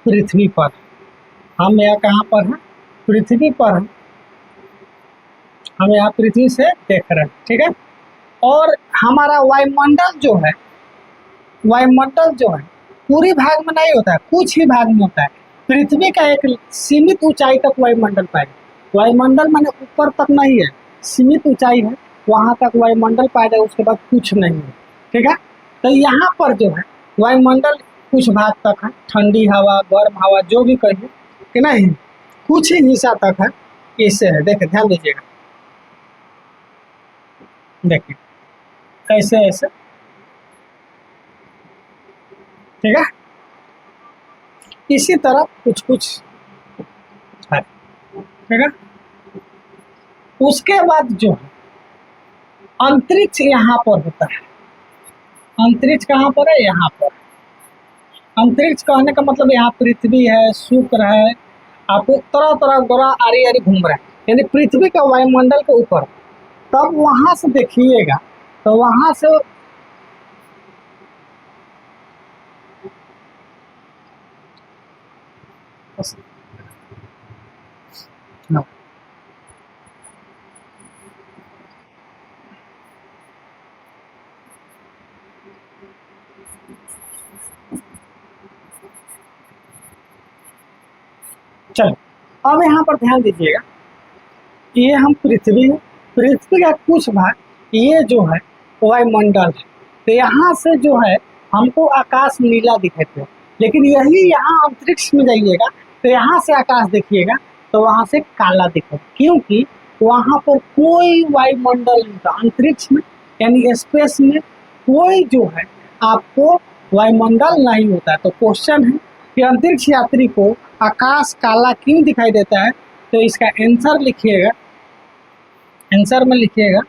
पृथ्वी पर, हम यहाँ कहाँ पर हैं, पृथ्वी पर हैं, हम यहाँ पृथ्वी से देख रहे हैं, ठीक है। और हमारा वायुमंडल जो है, वायुमंडल जो है पूरी भाग में नहीं होता है, कुछ ही भाग में होता है। पृथ्वी का एक सीमित ऊंचाई तक वायुमंडल पाएगा। वायुमंडल माने ऊपर तक नहीं है, सीमित ऊंचाई है, वहां तक वायुमंडल पाएगा, उसके बाद कुछ नहीं है, ठीक है। तो यहाँ पर जो है वायुमंडल कुछ भाग तक है, ठंडी हवा, गर्म हवा, जो भी कहिए कि नहीं, कुछ ही हिस्सा तक है, इससे है। देखिए ध्यान दीजिएगा, देखिए ऐसे ऐसे, ठीक है। इसी तरह कुछ कुछ है, ठीक है। उसके बाद जो है अंतरिक्ष यहाँ पर होता है। अंतरिक्ष कहाँ पर है, यहाँ पर। अंतरिक्ष कहने का मतलब यहाँ पृथ्वी है, शुक्र है, आपको तरह तरह ग्रह आरी आरी घूम रहे हैं, यानी पृथ्वी का वायुमंडल के ऊपर। तब वहां से देखिएगा तो वहां से चलो अब यहाँ पर ध्यान दीजिएगा, ये हम पृथ्वी, पृथ्वी का कुछ भाग, ये जो है वायुमंडल है। तो यहाँ से जो है हमको आकाश नीला दिखाते हैं, लेकिन यही यहाँ अंतरिक्ष में जाइएगा तो यहाँ से आकाश देखिएगा तो वहाँ से काला दिखेगा, क्योंकि वहाँ पर कोई वायुमंडल नहीं था। अंतरिक्ष में यानी स्पेस में कोई जो है आपको वायुमंडल नहीं होता है। तो क्वेश्चन है कि अंतरिक्ष यात्री को आकाश काला क्यों दिखाई देता है, तो इसका आंसर लिखिएगा, आंसर में लिखिएगा,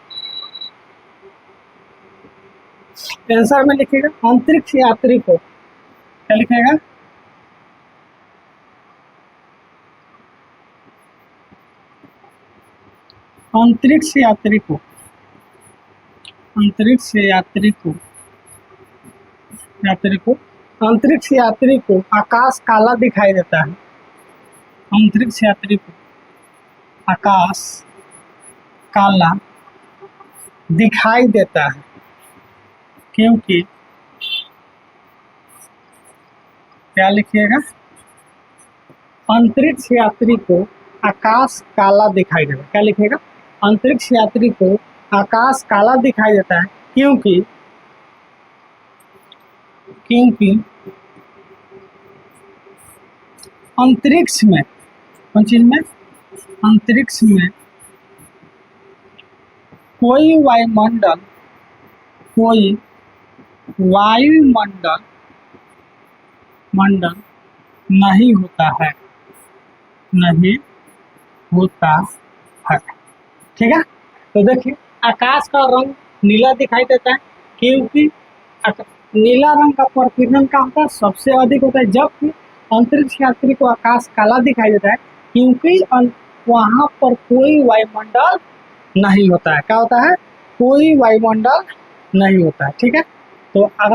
आंसर में लिखिएगा अंतरिक्ष यात्री को, क्या लिखिएगा, अंतरिक्ष यात्री को, अंतरिक्ष यात्री को, यात्री को, अंतरिक्ष यात्री को आकाश काला दिखाई देता है। अंतरिक्ष यात्री को आकाश काला दिखाई देता है, क्योंकि क्या लिखिएगा, अंतरिक्ष यात्री को आकाश काला दिखाई देता है। क्या लिखिएगा, अंतरिक्ष यात्री को आकाश काला दिखाई देता है, क्योंकि अंतरिक्ष में, कौन चीज में, अंतरिक्ष में कोई वायुमंडल नहीं होता है, नहीं होता है, ठीक है। तो देखिए आकाश का रंग नीला दिखाई देता है, क्योंकि नीला रंग का प्रकीर्णन का होता है सबसे अधिक होता है, जबकि अंतरिक्ष यात्री को आकाश काला दिखाई देता है, क्योंकि वहां पर कोई वायुमंडल नहीं होता है। क्या होता है, कोई वायुमंडल नहीं होता है, ठीक है। तो अगला